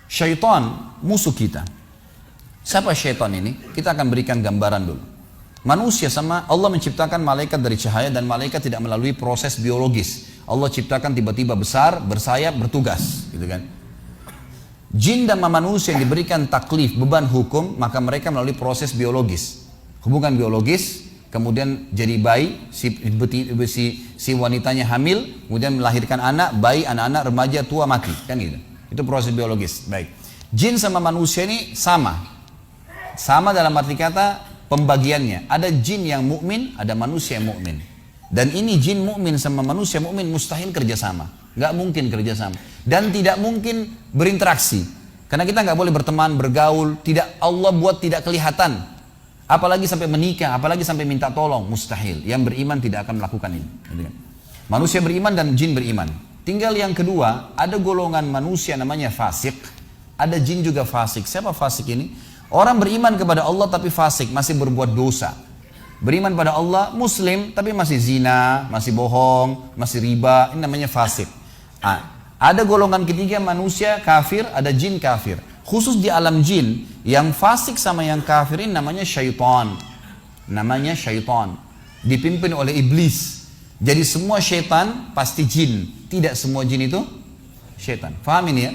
Syaitan musuh kita. Siapa syaitan ini? Kita akan berikan gambaran dulu. Manusia sama Allah menciptakan malaikat dari cahaya dan malaikat tidak melalui proses biologis. Allah ciptakan tiba-tiba besar, bersayap, bertugas, gitu kan. Jin dan manusia yang diberikan taklif, beban hukum, maka mereka melalui proses biologis. Hubungan biologis, kemudian jadi bayi, si wanitanya hamil, kemudian melahirkan anak, bayi, anak-anak, remaja, tua, mati, kan gitu. Itu proses biologis. Baik. Jin sama manusia ini sama. Sama dalam arti kata pembagiannya. Ada jin yang mukmin, ada manusia yang mukmin. Dan ini jin mukmin sama manusia mukmin mustahil kerjasama. Nggak mungkin kerjasama. Dan tidak mungkin berinteraksi. Karena kita nggak boleh berteman, bergaul. Tidak, Allah buat tidak kelihatan. Apalagi sampai menikah, apalagi sampai minta tolong. Mustahil. Yang beriman tidak akan melakukan ini. Manusia beriman dan jin beriman. Tinggal yang kedua, ada golongan manusia namanya fasik. Ada jin juga fasik. Siapa fasik ini? Orang beriman kepada Allah tapi fasik, masih berbuat dosa. Beriman pada Allah, muslim, tapi masih zina, masih bohong, masih riba, ini namanya fasik. Ada golongan ketiga manusia kafir, ada jin kafir. Khusus di alam jin, yang fasik sama yang kafir ini namanya syaitan. Namanya syaitan. Dipimpin oleh iblis. Jadi semua syaitan pasti jin. Tidak semua jin itu syaitan. Faham ini ya?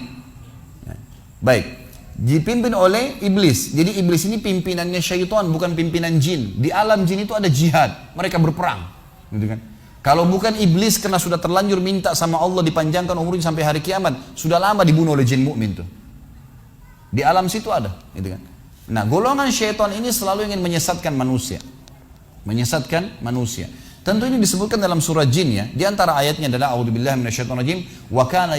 Baik. Dipimpin oleh iblis. Jadi iblis ini pimpinannya syaitan, bukan pimpinan jin. Di alam jin itu ada jihad, mereka berperang, gitu kan. Kalau bukan iblis karena sudah terlanjur minta sama Allah dipanjangkan umurnya sampai hari kiamat, sudah lama dibunuh oleh jin mukmin tuh. Di alam situ ada, gitu kan. Nah, golongan syaitan ini selalu ingin menyesatkan manusia. Menyesatkan manusia. Tentu ini disebutkan dalam surah Jin ya. Di antara ayatnya adalah a'udzubillahi minasyaitonirrajim wa kana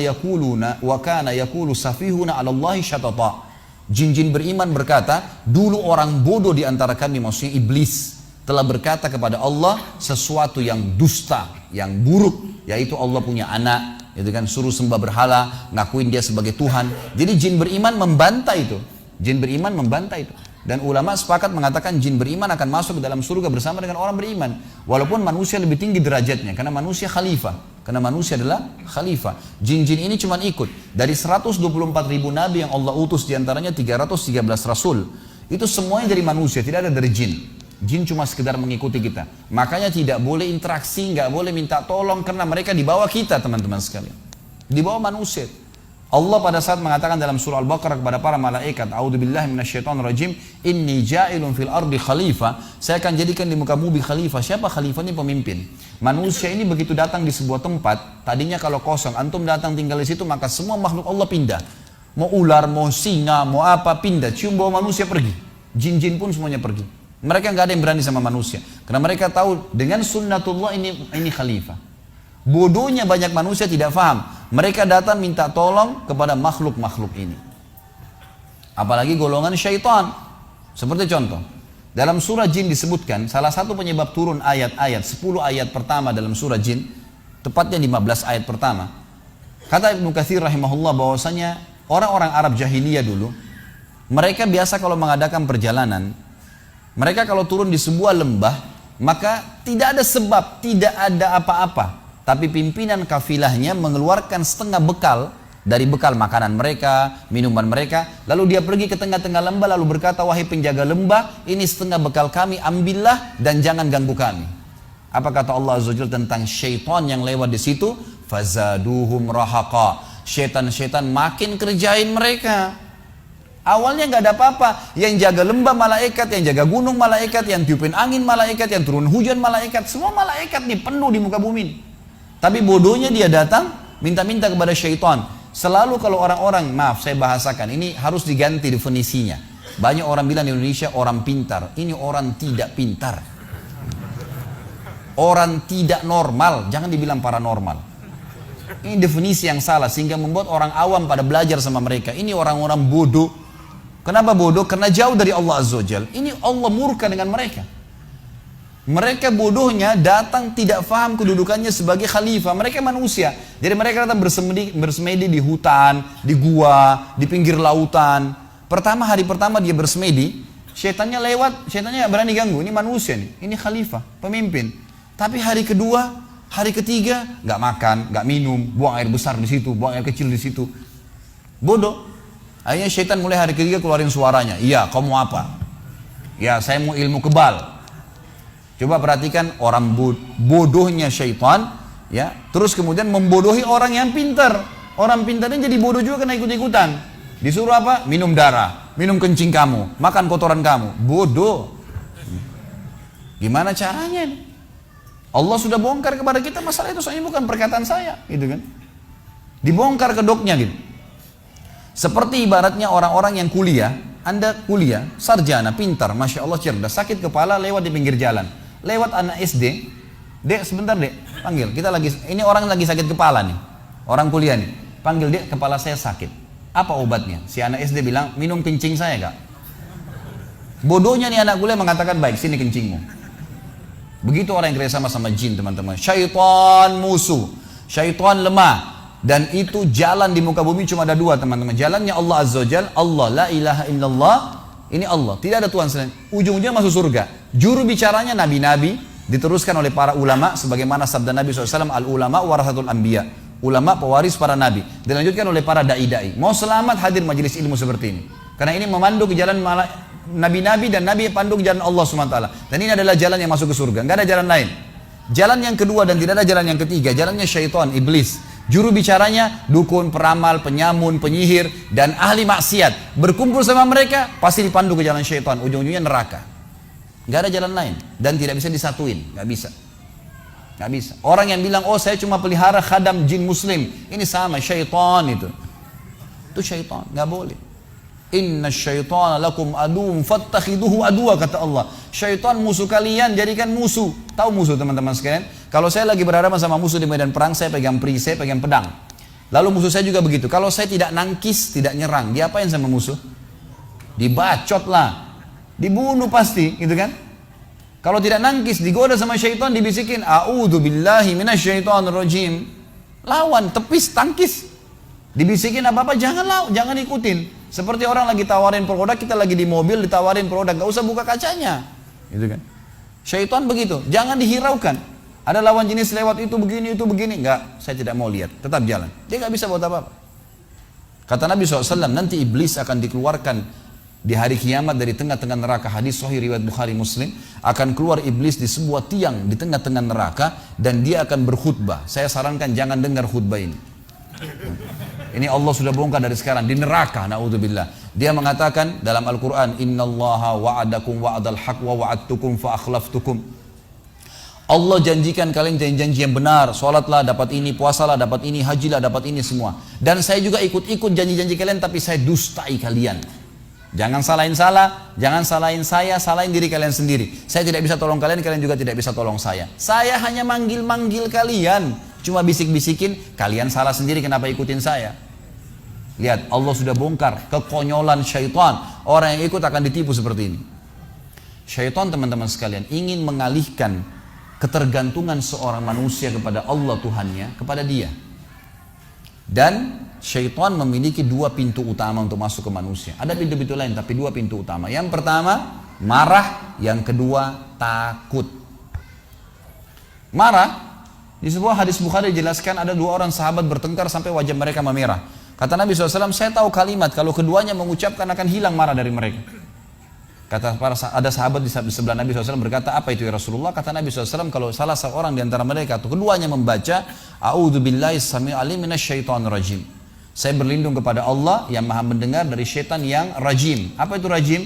yaqulu safihuna 'alallahi syatata. Jin-jin beriman berkata, dulu orang bodoh di antara kami, maksudnya iblis, telah berkata kepada Allah sesuatu yang dusta, yang buruk, yaitu Allah punya anak, itu kan, suruh sembah berhala, ngakuin dia sebagai Tuhan. Jadi jin beriman membantah itu. Jin beriman membantah itu. Dan ulama sepakat mengatakan jin beriman akan masuk ke dalam surga bersama dengan orang beriman. Walaupun manusia lebih tinggi derajatnya, karena manusia khalifah. Karena manusia adalah khalifah. Jin-jin ini cuma ikut. Dari 124 ribu nabi yang Allah utus, diantaranya 313 rasul. Itu semuanya dari manusia, tidak ada dari jin. Jin cuma sekedar mengikuti kita. Makanya tidak boleh interaksi, nggak boleh minta tolong, karena mereka di bawah kita, teman-teman sekalian. Di bawah manusia. Allah pada saat mengatakan dalam surah Al-Baqarah kepada para malaikat, a'udzubillahi minasyaitonirrajim, inni ja'ilun fil ardi khalifah, saya akan jadikan di muka bumi khalifah. Siapa khalifah? Ini pemimpin. Manusia ini begitu datang di sebuah tempat, tadinya kalau kosong, antum datang tinggal di situ, maka semua makhluk Allah pindah. Mau ular, mau singa, mau apa, pindah. Cium bau manusia pergi. Jin-jin pun semuanya pergi. Mereka nggak ada yang berani sama manusia, karena mereka tahu dengan sunnatullah ini khalifah. Bodohnya banyak manusia tidak faham. Mereka datang minta tolong kepada makhluk-makhluk ini. Apalagi golongan syaitan. Seperti contoh, dalam surah Jin disebutkan salah satu penyebab turun ayat-ayat 10 ayat pertama dalam surah Jin, tepatnya 15 ayat pertama. Kata Ibnu Katsir rahimahullah bahwasanya orang-orang Arab jahiliyah dulu, mereka biasa kalau mengadakan perjalanan, mereka kalau turun di sebuah lembah, maka tidak ada sebab, tidak ada apa-apa. Tapi pimpinan kafilahnya mengeluarkan setengah bekal dari bekal makanan mereka, minuman mereka. Lalu dia pergi ke tengah-tengah lembah lalu berkata, wahai penjaga lembah, ini setengah bekal kami, ambillah dan jangan ganggu kami. Apa kata Allah Azza wa Jalla tentang syaitan yang lewat di situ? Fazaduhum rahaqa. Syaitan-syaitan makin kerjain mereka. Awalnya nggak ada apa-apa. Yang jaga lembah malaikat, yang jaga gunung malaikat, yang tiupin angin malaikat, yang turun hujan malaikat. Semua malaikat nih penuh di muka bumi ini. Tapi bodohnya dia datang minta-minta kepada syaitan. Selalu kalau orang-orang, maaf saya bahasakan, ini harus diganti definisinya. Banyak orang bilang di Indonesia orang pintar. Ini orang tidak pintar. Orang tidak normal, jangan dibilang paranormal. Ini definisi yang salah sehingga membuat orang awam pada belajar sama mereka. Ini orang-orang bodoh. Kenapa bodoh? Karena jauh dari Allah Azza wa Jalla. Ini Allah murka dengan mereka. Mereka bodohnya datang tidak faham kedudukannya sebagai khalifah. Mereka manusia. Jadi mereka datang bersemedi di hutan, di gua, di pinggir lautan. Hari pertama dia bersemedi, syaitannya lewat, syaitannya berani ganggu. Ini manusia nih, ini khalifah, pemimpin. Tapi hari kedua, hari ketiga, nggak makan, nggak minum, buang air besar di situ, buang air kecil di situ. Bodoh. Akhirnya syaitan mulai hari ketiga keluarin suaranya. Iya, kamu mau apa? Ya, saya mau ilmu kebal. Coba perhatikan orang bodohnya syaitan, ya. Terus kemudian membodohi orang yang pintar. Orang pintarnya jadi bodoh juga kena ikut-ikutan. Disuruh apa? Minum darah, minum kencing kamu, makan kotoran kamu. Bodoh. Gimana caranya nih? Allah sudah bongkar kepada kita masalah itu, soalnya bukan perkataan saya, gitu kan? Dibongkar kedoknya gitu. Seperti ibaratnya orang-orang yang kuliah, Anda kuliah, sarjana, pintar, masya Allah cerdas, sakit kepala lewat di pinggir jalan, lewat anak SD, dek sebentar dek, panggil, kita lagi, ini orang lagi sakit kepala nih, orang kuliah nih, panggil dek, kepala saya sakit, apa obatnya? Si anak SD bilang, minum kencing saya kak. Bodohnya nih anak kuliah mengatakan, baik sini kencingmu. Begitu orang yang kerjasama sama jin teman-teman. Syaitan musuh, syaitan lemah. Dan itu jalan di muka bumi cuma ada dua teman-teman. Jalannya Allah Azza wa Jalla, Allah, la ilaha illallah. Ini Allah, tidak ada Tuhan selain. Ujung-ujungnya masuk surga. Juru bicaranya nabi-nabi, diteruskan oleh para ulama. Sebagaimana sabda Nabi SAW, al-ulama warasatul anbiya. Ulama pewaris para nabi. Dilanjutkan oleh para da'i-da'i. Mau selamat hadir majelis ilmu seperti ini. Karena ini memandu ke jalan nabi-nabi dan nabi pandu ke jalan Allah SWT. Dan ini adalah jalan yang masuk ke surga, nggak ada jalan lain. Jalan yang kedua dan tidak ada jalan yang ketiga, jalannya syaitan, iblis. Juru bicaranya dukun, peramal, penyamun, penyihir dan ahli maksiat. Berkumpul sama mereka pasti dipandu ke jalan syaitan, ujung-ujungnya neraka. Nggak ada jalan lain dan tidak bisa disatuin, nggak bisa. Nggak bisa. Orang yang bilang, oh saya cuma pelihara khadam jin muslim, ini sama syaitan itu. Itu syaitan, nggak boleh. Inna syaitana lakum aduun fattakhiduhu aduwa, kata Allah. Syaitan musuh kalian, jadikan musuh. Tahu musuh teman-teman sekalian? Kalau saya lagi berhadapan sama musuh di medan perang, saya pegang perisai, pegang pedang. Lalu musuh saya juga begitu. Kalau saya tidak nangkis, tidak nyerang, dia apain sama musuh? Dibacot lah, dibunuh pasti, gitu kan? Kalau tidak nangkis, digoda sama syaitan, dibisikin, a'udzu billahi minasyaitonir rajim. Lawan, tepis, tangkis. Dibisikin apa-apa, jangan ikutin. Seperti orang lagi tawarin produk, kita lagi di mobil ditawarin produk, gak usah buka kacanya, gitu kan? Syaitan begitu, jangan dihiraukan. Ada lawan jenis lewat itu begini, enggak, saya tidak mau lihat, tetap jalan. Dia gak bisa buat apa-apa. Kata Nabi SAW, nanti iblis akan dikeluarkan di hari kiamat dari tengah-tengah neraka. Hadis sahih riwayat Bukhari Muslim, akan keluar iblis di sebuah tiang di tengah-tengah neraka dan dia akan berkhutbah. Saya sarankan jangan dengar khutbah ini. Ini Allah sudah bongkar dari sekarang di neraka, naudzubillah. Dia mengatakan dalam Al-Quran, innallaha wa'adakum wa'adal haq wa wa'adtukum fa akhlaftukum. Allah janjikan kalian janji yang benar, sholatlah dapat ini, puasalah dapat ini, hajilah dapat ini semua. Dan saya juga ikut-ikut janji-janji kalian, tapi saya dustai kalian. Jangan salahin jangan salahin saya, salahin diri kalian sendiri. Saya tidak bisa tolong kalian, kalian juga tidak bisa tolong saya. Saya hanya manggil-manggil kalian, cuma bisik-bisikin, kalian salah sendiri kenapa ikutin saya. Lihat, Allah sudah bongkar kekonyolan syaitan. Orang yang ikut akan ditipu seperti ini. Syaitan teman-teman sekalian ingin mengalihkan ketergantungan seorang manusia kepada Allah Tuhannya, kepada dia. Dan syaitan memiliki dua pintu utama untuk masuk ke manusia. Ada pintu-pintu lain, tapi dua pintu utama. Yang pertama, marah. Yang kedua, takut. Marah. Di sebuah hadis Bukhari dijelaskan ada dua orang sahabat bertengkar sampai wajah mereka memerah. Kata Nabi SAW, saya tahu kalimat kalau keduanya mengucapkan akan hilang marah dari mereka. Kata ada sahabat di sebelah Nabi SAW berkata, apa itu ya Rasulullah? Kata Nabi SAW, kalau salah seorang di antara mereka atau keduanya membaca, a'udzu billahi samii'il 'alim minasyaitonir rajim. Saya berlindung kepada Allah yang maha mendengar dari syaitan yang rajim. Apa itu rajim?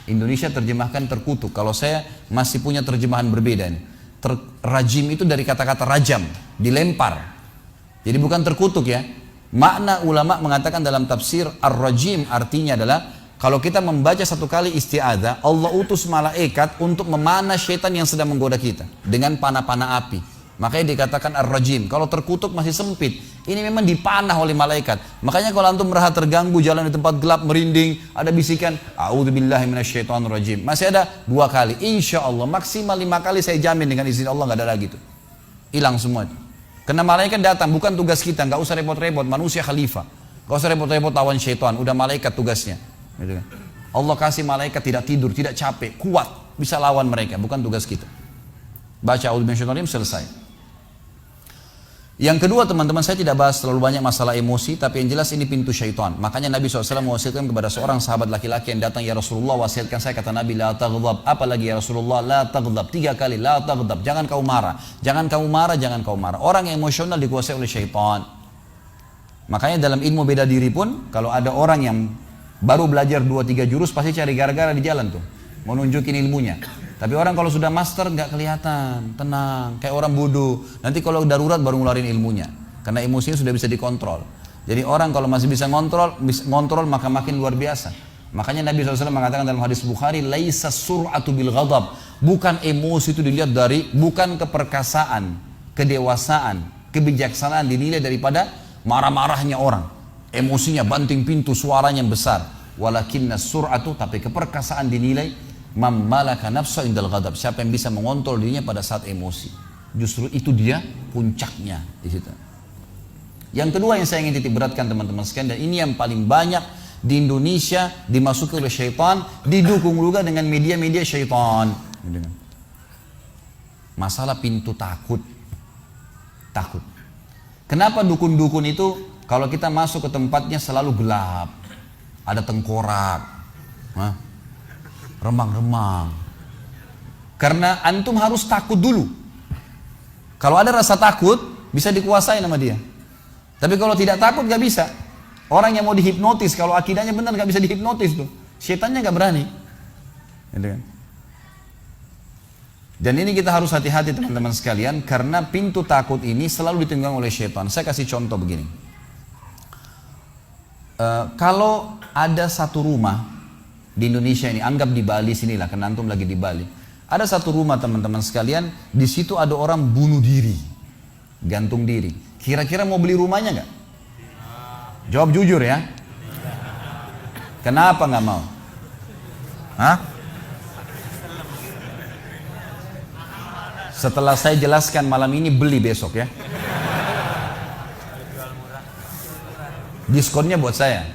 Indonesia terjemahkan terkutuk. Kalau saya masih punya terjemahan berbeda nih. Rajim itu dari kata-kata rajam, dilempar. Jadi bukan terkutuk ya. Makna ulama mengatakan dalam tafsir ar-rajim artinya adalah kalau kita membaca satu kali isti'adzah, Allah utus malaikat untuk memanah syaitan yang sedang menggoda kita dengan panah-panah api. Makanya dikatakan ar-rajim. Kalau terkutuk masih sempit. Ini memang dipanah oleh malaikat. Makanya kalau antum merasa terganggu, jalan di tempat gelap, merinding, ada bisikan, a'udzubillahi minasyaitonirrajim. Masih ada 2 kali. Insya Allah maksimal 5 kali saya jamin dengan izin Allah nggak ada lagi itu. Hilang semua itu. Karena malaikat datang, bukan tugas kita, nggak usah repot-repot. Manusia khalifah, nggak usah repot-repot lawan syaitan. Udah malaikat tugasnya. Gitu kan? Allah kasih malaikat tidak tidur, tidak capek, kuat, bisa lawan mereka. Bukan tugas kita. Baca a'udzubillahi minasyaitonirrajim, selesai. Yang kedua teman-teman, saya tidak bahas terlalu banyak masalah emosi, tapi yang jelas ini pintu syaitan. Makanya Nabi SAW mewasiatkan kepada seorang sahabat laki-laki yang datang, ya Rasulullah wasiatkan saya, kata Nabi, la taghdab. Apalagi ya Rasulullah, la taghdab. 3 kali, la taghdab. Jangan kau marah, jangan kau marah, jangan kau marah. Orang yang emosional dikuasai oleh syaitan. Makanya dalam ilmu beda diri pun, kalau ada orang yang baru belajar 2-3 jurus, pasti cari gara-gara di jalan tuh, mau nunjukin ilmunya. Tapi orang kalau sudah master nggak kelihatan, tenang, kayak orang bodoh. Nanti kalau darurat baru ngeluarin ilmunya, karena emosinya sudah bisa dikontrol. Jadi orang kalau masih bisa ngontrol maka makin luar biasa. Makanya Nabi SAW mengatakan dalam hadis Bukhari, laisa sur'atu bil ghadab. Bukan emosi itu dilihat dari, bukan keperkasaan, kedewasaan, kebijaksanaan dinilai daripada marah-marahnya orang. Emosinya banting pintu, suaranya besar. Walakinna sur'atu, tapi keperkasaan dinilai mammalaka nafsa indal ghadab, siapa yang bisa mengontrol dirinya pada saat emosi. Justru itu dia puncaknya di situ. Yang kedua yang saya ingin titik beratkan teman-teman sekalian, dan ini yang paling banyak di Indonesia dimasuki oleh syaitan, didukung juga dengan media-media syaitan. Masalah pintu takut. Takut. Kenapa dukun-dukun itu kalau kita masuk ke tempatnya selalu gelap, ada tengkorak, remang-remang. Karena antum harus takut dulu. Kalau ada rasa takut, bisa dikuasai nama dia. Tapi kalau tidak takut, gak bisa. Orang yang mau dihipnotis, kalau akidahnya benar, gak bisa dihipnotis tuh. Setannya gak berani. Dan ini kita harus hati-hati teman-teman sekalian, karena pintu takut ini selalu ditunggang oleh syaitan. Saya kasih contoh begini. Kalau ada satu rumah di Indonesia ini, anggap di Bali sinilah, karena antum lagi di Bali. Ada satu rumah teman-teman sekalian, di situ ada orang bunuh diri, gantung diri. Kira-kira mau beli rumahnya nggak? Jawab jujur ya. Kenapa nggak mau? Hah? Setelah saya jelaskan malam ini, beli besok ya. Diskonnya buat saya.